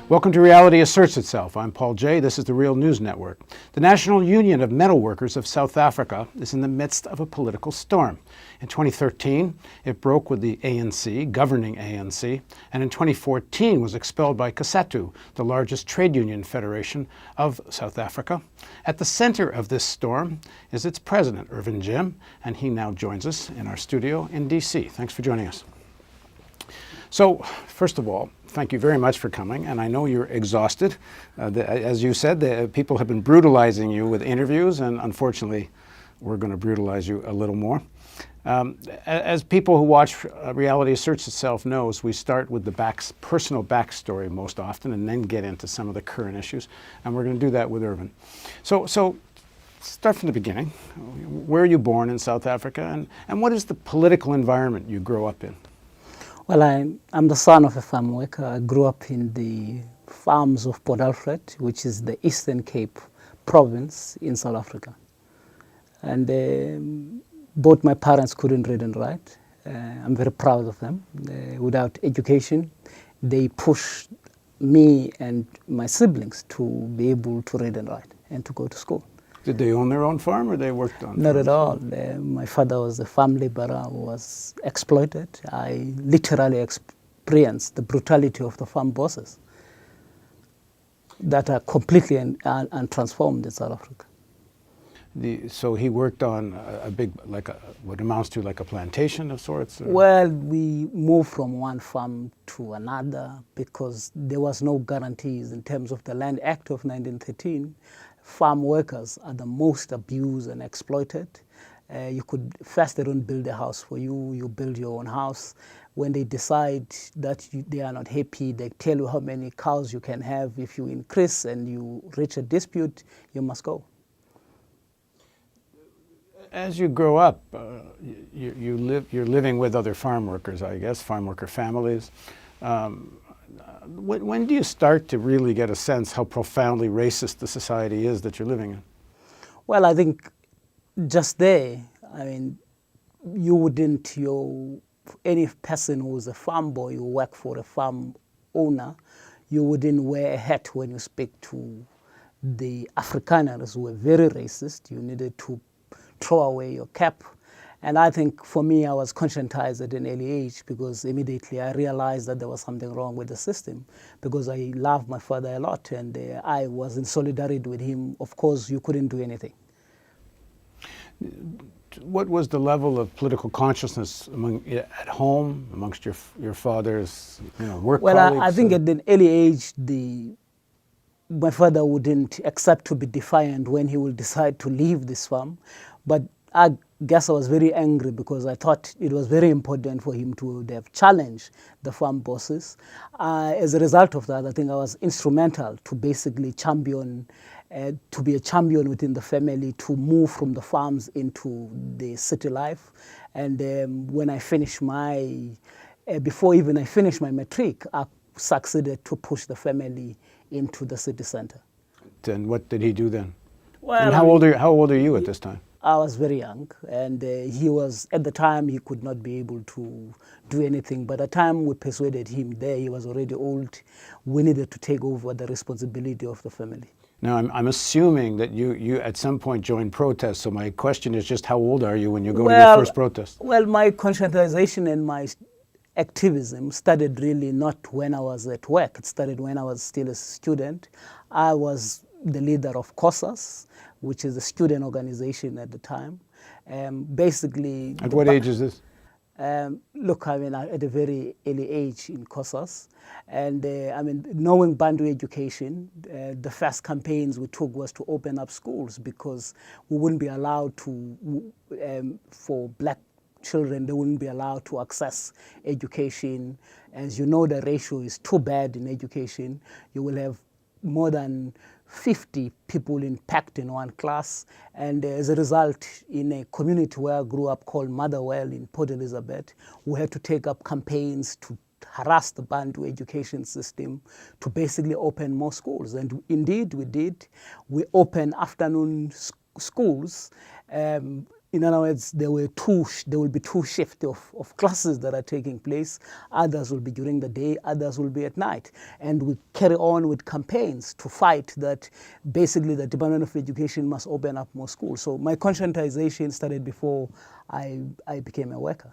Welcome to Reality Asserts Itself. I'm Paul Jay. This is the Real News Network. The National Union of Metal Workers of South Africa is in the midst of a political storm. In 2013, it broke with the ANC, governing ANC, and in 2014 was expelled by COSATU, the largest trade union federation of South Africa. At the center of this storm is its president, Irvin, and he now joins us in our studio in DC. Thanks for joining us. So, first of all, thank you very much for coming, and I know you're exhausted. As you said, the people have been brutalizing you with interviews, and unfortunately, we're going to brutalize you a little more. As people who watch Reality Asserts Itself knows, we start with the personal backstory most often, and then get into some of the current issues, and we're going to do that with Irvin. So start from the beginning. Where are you born in South Africa, and what is the political environment you grow up in? Well, I'm the son of a farm worker. I grew up in the farms of Port Alfred, which is the Eastern Cape province in South Africa. And both my parents couldn't read and write. I'm very proud of them. Without education, they pushed me and my siblings to be able to read and write and to go to school. Did they own their own farm, or they worked on? Not at all. My father was a farm laborer who was exploited. I literally experienced the brutality of the farm bosses that are completely untransformed in South Africa. So he worked on a big, what amounts to like a plantation of sorts? Or? Well, we moved from one farm to another because there was no guarantees in terms of the Land Act of 1913. Farm workers are the most abused and exploited. First they don't build a house for you, you build your own house. When they decide that they are not happy, they tell you how many cows you can have. If you increase and you reach a dispute, you must go. As you grow up, you're living with other farm workers, I guess, farm worker families. When do you start to really get a sense how profoundly racist the society is that you're living in? Well, I think just there, any person who's a farm boy who work for a farm owner, you wouldn't wear a hat when you speak to the Afrikaners who were very racist. You needed to throw away your cap. And I think for me, I was conscientized at an early age because immediately I realized that there was something wrong with the system because I loved my father a lot and I was in solidarity with him. Of course, you couldn't do anything. What was the level of political consciousness at home, amongst your father's work colleagues? Well, I think at an early age, my father wouldn't accept to be defiant when he will decide to leave this farm. But I guess I was very angry because I thought it was very important for him to have challenged the farm bosses. As a result of that, I think I was instrumental to basically to be a champion within the family, to move from the farms into the city life. And when I finished before even I finished my matric, I succeeded to push the family into the city center. Then what did he do then? Well, and how old are you at this time? I was very young, and at the time, he could not be able to do anything. By the time we persuaded him there, he was already old. We needed to take over the responsibility of the family. Now, I'm assuming that you at some point joined protests, so my question is just how old are you when you go to your first protest? Well, my conscientization and my activism started really not when I was at work. It started when I was still a student. I was the leader of COSAS, which is a student organization at the time. Basically... At what age is this? Look, at a very early age in COSAS. And knowing Bantu education, the first campaigns we took was to open up schools because we wouldn't be allowed to, for black children, they wouldn't be allowed to access education. As you know, the ratio is too bad in education. You will have more than 50 people packed in one class. And as a result, in a community where I grew up called Motherwell in Port Elizabeth, we had to take up campaigns to harass the Bantu education system to basically open more schools. And indeed we did. We opened afternoon schools in other words, there will be two shifts of classes that are taking place. Others will be during the day, others will be at night. And we carry on with campaigns to fight that basically the Department of Education must open up more schools. So my conscientization started before I became a worker.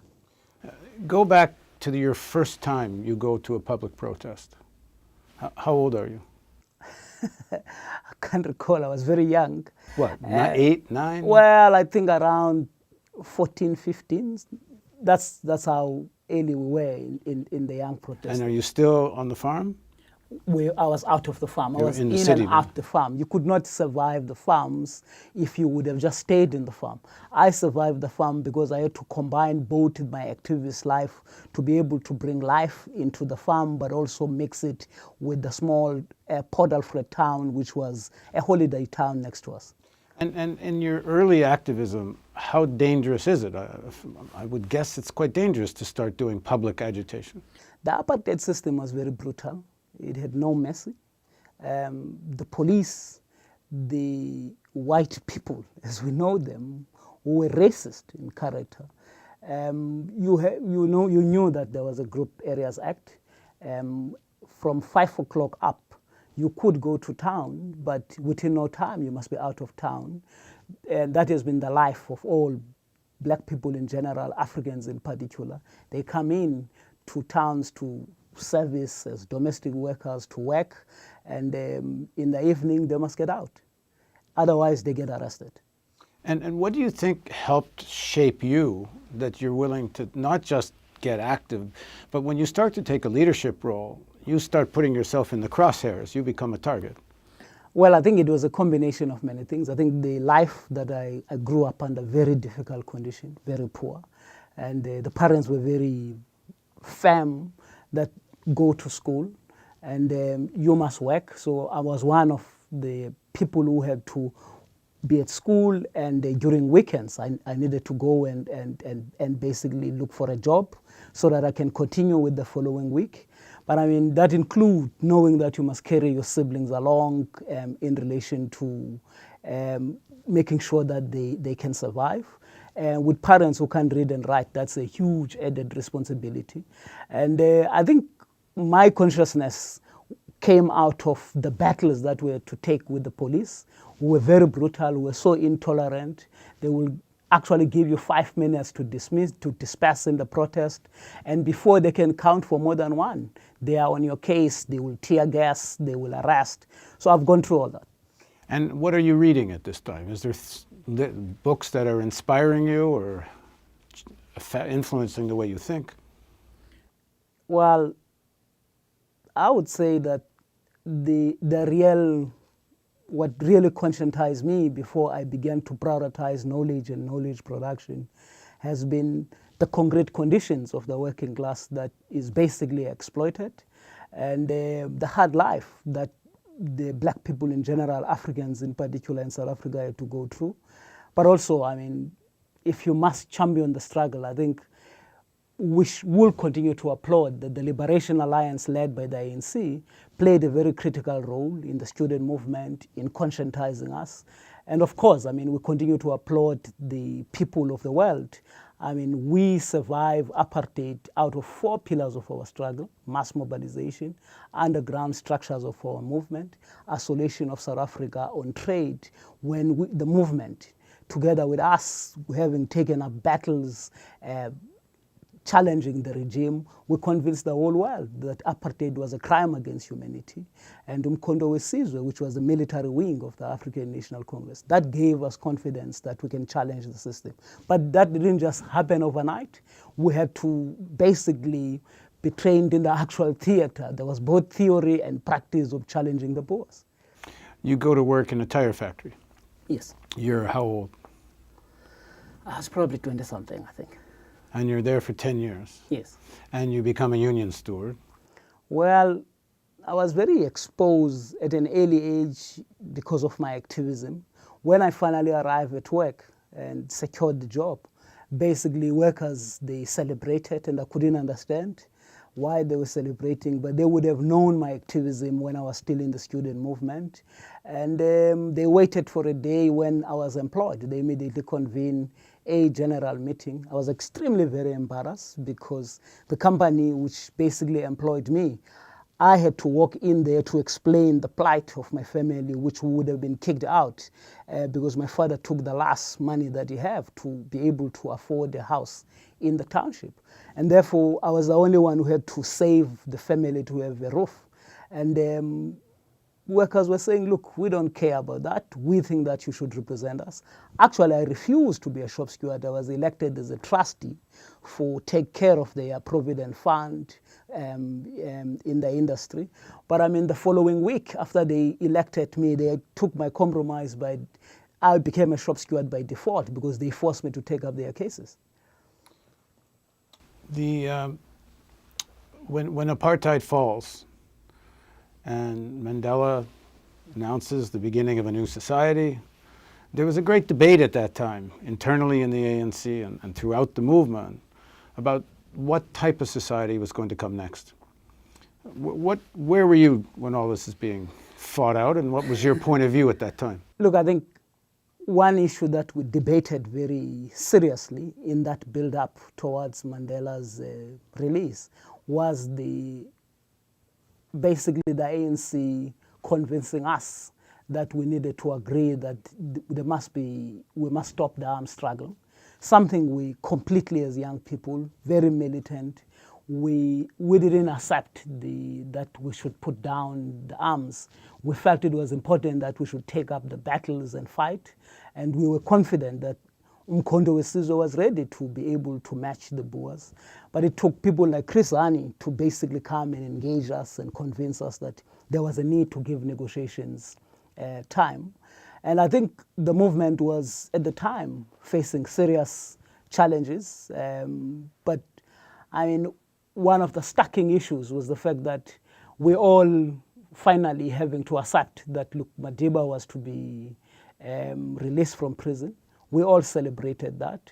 Go back to your first time you go to a public protest. How old are you? I can't recall, I was very young. What, 8, 9? Well, I think around 14, 15. That's how early we were in the young protest. And are you still on the farm? I was out of the farm. I was in the in city and then. out the farm. You could not survive the farms if you would have just stayed in the farm. I survived the farm because I had to combine both my activist life to be able to bring life into the farm, but also mix it with the small Port Alfred town, which was a holiday town next to us. And in your early activism, how dangerous is it? I would guess it's quite dangerous to start doing public agitation. The apartheid system was very brutal. It had no mercy. The police, the white people, as we know them, who were racist in character. You knew that there was a Group Areas Act. From 5 o'clock up, you could go to town, but within no time you must be out of town. And that has been the life of all black people in general, Africans in particular. They come in to towns to service as domestic workers to work, and in the evening they must get out. Otherwise they get arrested. And what do you think helped shape you that you're willing to not just get active, but when you start to take a leadership role, you start putting yourself in the crosshairs, you become a target? Well, I think it was a combination of many things. I think the life that I grew up under very difficult condition, very poor, and the parents were very firm that go to school and you must work. So I was one of the people who had to be at school, and during weekends I needed to go and basically look for a job so that I can continue with the following week. But I mean, that includes knowing that you must carry your siblings along in relation to making sure that they can survive. With parents who can't read and write, that's a huge added responsibility. And I think my consciousness came out of the battles that we had to take with the police, who were very brutal, who were so intolerant. They will actually give you 5 minutes to disperse in the protest, and before they can count for more than one, they are on your case, they will tear gas, they will arrest. So I've gone through all that. And what are you reading at this time? Is there books that are inspiring you or influencing the way you think? Well, I would say that what really conscientized me before I began to prioritize knowledge and knowledge production has been the concrete conditions of the working class that is basically exploited, and the hard life that the black people in general, Africans in particular in South Africa, had to go through. But also, I mean, if you must champion the struggle, I think we will continue to applaud that the Liberation Alliance led by the ANC played a very critical role in the student movement, in conscientizing us. And of course, I mean, we continue to applaud the people of the world. I mean, we survive apartheid out of 4 pillars of our struggle: mass mobilization, underground structures of our movement, isolation of South Africa on trade, when the movement, together with us, having taken up battles, challenging the regime, we convinced the whole world that apartheid was a crime against humanity. And Umkhonto weSizwe, which was the military wing of the African National Congress, that gave us confidence that we can challenge the system. But that didn't just happen overnight. We had to basically be trained in the actual theater. There was both theory and practice of challenging the boss. You go to work in a tire factory. Yes. You're how old? I was probably 20-something, I think. And you're there for 10 years. Yes. And you become a union steward. Well, I was very exposed at an early age because of my activism. When I finally arrived at work and secured the job, basically workers, they celebrated, and I couldn't understand why they were celebrating, but they would have known my activism when I was still in the student movement. And they waited for a day when I was employed. They immediately convened a general meeting. I was extremely very embarrassed because the company which basically employed me, I had to walk in there to explain the plight of my family, which would have been kicked out because my father took the last money that he had to be able to afford a house in the township. And therefore, I was the only one who had to save the family to have a roof. And workers were saying, look, we don't care about that. We think that you should represent us. Actually, I refused to be a shop steward. I was elected as a trustee for take care of their provident fund in the industry. But I mean, the following week, after they elected me, they took my compromise I became a shop steward by default because they forced me to take up their cases. When apartheid falls and Mandela announces the beginning of a new society, there was a great debate at that time, internally in the ANC and throughout the movement, about what type of society was going to come next. Where were you when all this is being fought out, and what was your point of view at that time? Look, I think one issue that we debated very seriously in that build-up towards Mandela's release was basically the ANC convincing us that we needed to agree that we must stop the armed struggle, something we completely, as young people, very militant, we didn't accept that we should put down the arms. We felt it was important that we should take up the battles and fight, and we were confident that Umkhonto weSizwe was ready to be able to match the Boers. But it took people like Chris Hani to basically come and engage us and convince us that there was a need to give negotiations time. And I think the movement was, at the time, facing serious challenges. But I mean, one of the stacking issues was the fact that we all finally having to accept that, look, Madiba was to be released from prison. We all celebrated that.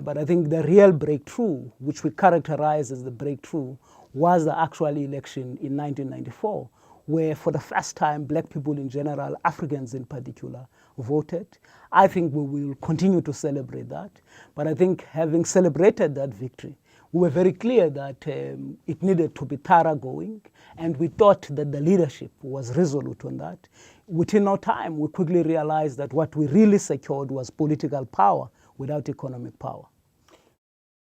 But I think the real breakthrough, which we characterize as the breakthrough, was the actual election in 1994, where for the first time, black people in general, Africans in particular, voted. I think we will continue to celebrate that. But I think having celebrated that victory, we were very clear that it needed to be thoroughgoing, and we thought that the leadership was resolute on that. Within no time, we quickly realized that what we really secured was political power without economic power.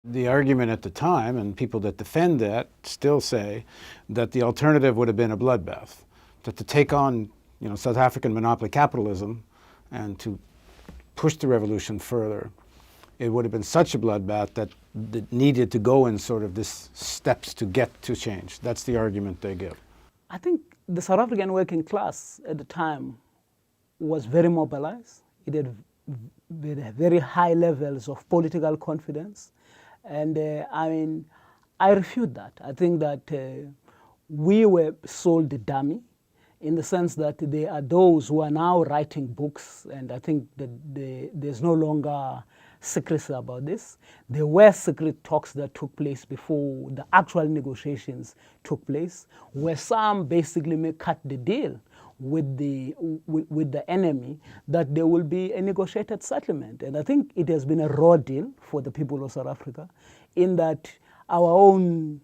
The argument at the time, and people that defend that still say, that the alternative would have been a bloodbath, that to take on South African monopoly capitalism and to push the revolution further, it would have been such a bloodbath that it needed to go in sort of this steps to get to change. That's the argument they give. I think the South African working class at the time was very mobilized. It had very high levels of political confidence. And I mean, I refute that. I think that we were sold a dummy in the sense that there are those who are now writing books, and I think that there's no longer secrecy about this. There were secret talks that took place before the actual negotiations took place, where some basically may cut the deal with the enemy that there will be a negotiated settlement. And I think it has been a raw deal for the people of South Africa, in that our own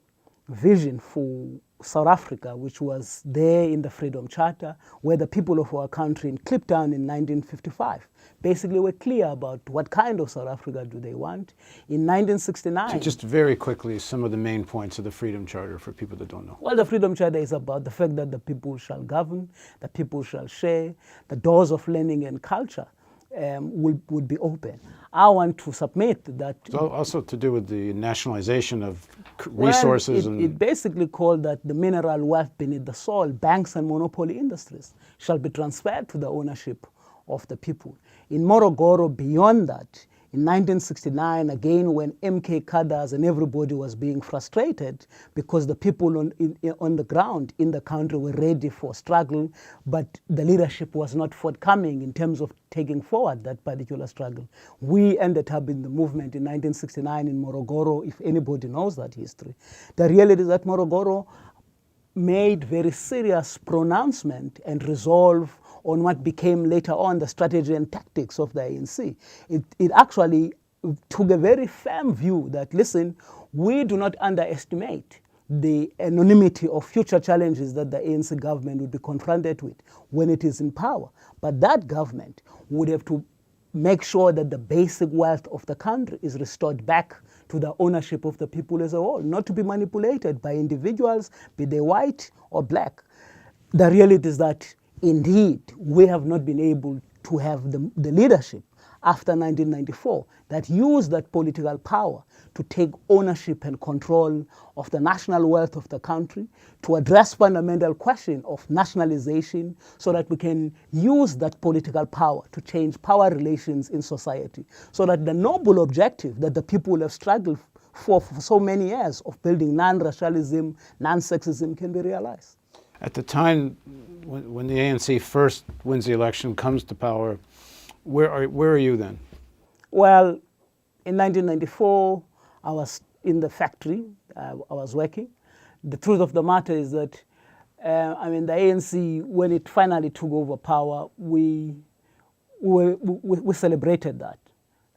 vision for South Africa, which was there in the Freedom Charter, where the people of our country in Kliptown in 1955 basically were clear about what kind of South Africa do they want. In 1969... Just very quickly, some of the main points of the Freedom Charter for people that don't know. Well, the Freedom Charter is about the fact that the people shall govern, the people shall share, the doors of learning and culture would be open. I want to submit that... So also to do with the nationalization of resources. Well, it basically called that the mineral wealth beneath the soil, banks and monopoly industries, shall be transferred to the ownership of the people. In Morogoro, beyond that, In 1969, again, when MK cadres and everybody was being frustrated because the people on the ground in the country were ready for struggle, but the leadership was not forthcoming in terms of taking forward that particular struggle. We ended up in the movement in 1969 in Morogoro, if anybody knows that history. The reality is that Morogoro made very serious pronouncement and resolve on what became later on the strategy and tactics of the ANC. It actually took a very firm view that, listen, we do not underestimate the anonymity of future challenges that the ANC government would be confronted with when it is in power. But that government would have to make sure that the basic wealth of the country is restored back to the ownership of the people as a whole, not to be manipulated by individuals, be they white or black. The reality is that, indeed, we have not been able to have the leadership after 1994 that used that political power to take ownership and control of the national wealth of the country, to address fundamental question of nationalization so that we can use that political power to change power relations in society, so that the noble objective that the people have struggled for so many years of building non-racialism, non-sexism can be realized. At the time when the ANC first wins the election, comes to power, where are you then? Well, in 1994, I was in the factory. I was working. The truth of the matter is that, the ANC, when it finally took over power, we celebrated that.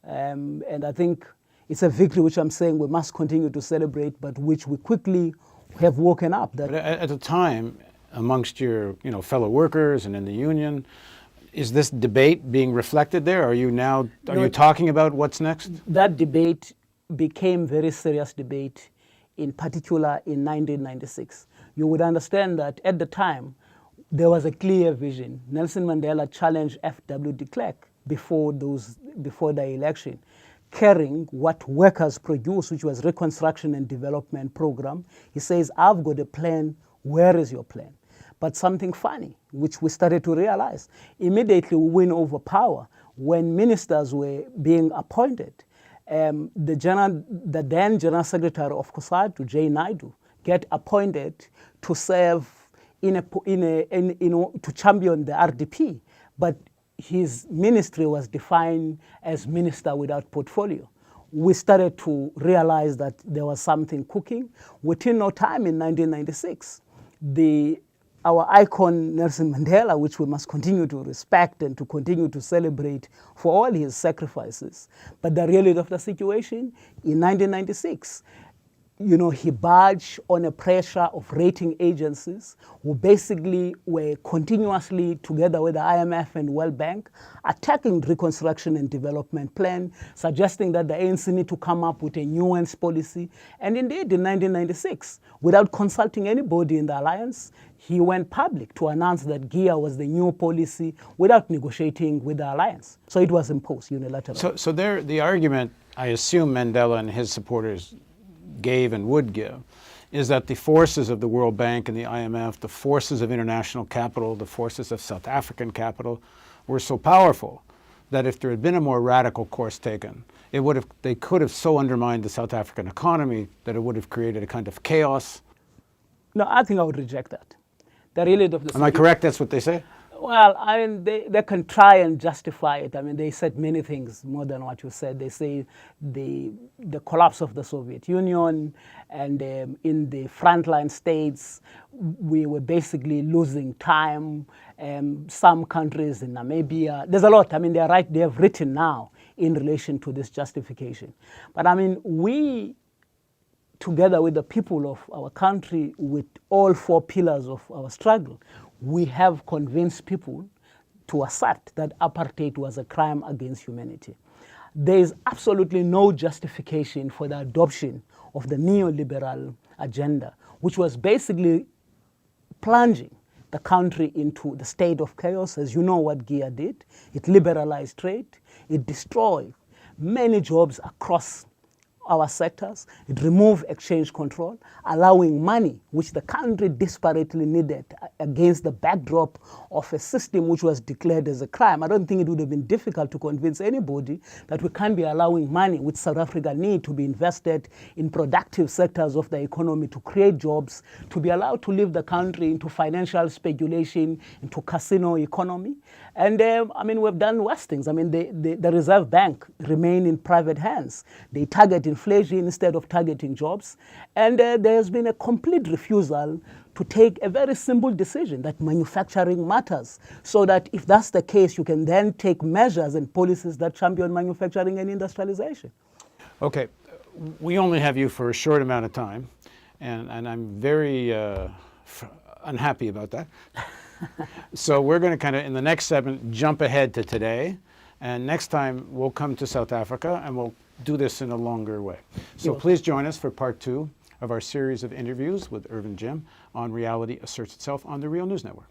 And I think it's a victory which I'm saying we must continue to celebrate, but which we quickly have woken up. That but at the time, amongst your fellow workers and in the union, is this debate being reflected there? Are you talking about what's next? That debate became very serious debate, in particular in 1996. You would understand that at the time, there was a clear vision. Nelson Mandela challenged F.W. de Klerk before the election, carrying what workers produced, which was Reconstruction and Development Program. He says, I've got a plan, where is your plan? But something funny, which we started to realize, immediately we win over power. When ministers were being appointed, the then General Secretary of COSATU, J. Naidu, get appointed to serve to champion the RDP, but his ministry was defined as minister without portfolio. We started to realize that there was something cooking. Within no time, in 1996, our icon Nelson Mandela, which we must continue to respect and to continue to celebrate for all his sacrifices. But the reality of the situation, in 1996, he barged on a pressure of rating agencies who basically were continuously, together with the IMF and World Bank, attacking the Reconstruction and Development Plan, suggesting that the ANC need to come up with a nuanced policy. And indeed, in 1996, without consulting anybody in the alliance, he went public to announce that GIA was the new policy without negotiating with the alliance. So it was imposed unilaterally. So the argument, I assume Mandela and his supporters gave and would give, is that the forces of the World Bank and the IMF, the forces of international capital, the forces of South African capital, were so powerful that if there had been a more radical course taken, they could have so undermined the South African economy that it would have created a kind of chaos. No, I think I would reject that. The reality of the Am I correct? That's what they say? Well, they can try and justify it. They said many things more than what you said. They say the collapse of the Soviet Union, and in the frontline states, we were basically losing time. Some countries in Namibia, there's a lot. They're right. They have written now in relation to this justification. But we, together with the people of our country, with all four pillars of our struggle, we have convinced people to assert that apartheid was a crime against humanity. There is absolutely no justification for the adoption of the neoliberal agenda, which was basically plunging the country into the state of chaos. As you know what GIA did. It liberalized trade. It destroyed many jobs across our sectors. It removed exchange control, allowing money, which the country desperately needed against the backdrop of a system which was declared as a crime. I don't think it would have been difficult to convince anybody that we can't be allowing money, which South Africa need to be invested in productive sectors of the economy to create jobs, to be allowed to leave the country into financial speculation, into casino economy. And I mean, we've done worse things. I mean, the Reserve Bank remain in private hands. They target inflation instead of targeting jobs. And there has been a complete refusal to take a very simple decision that manufacturing matters, so that if that's the case, you can then take measures and policies that champion manufacturing and industrialization. Okay, we only have you for a short amount of time, and I'm very unhappy about that. So we're going to kind of, in the next segment, jump ahead to today, and next time we'll come to South Africa and we'll do this in a longer way. So please join us for part 2 of our series of interviews with Irvin Jim on Reality Asserts Itself on the Real News Network.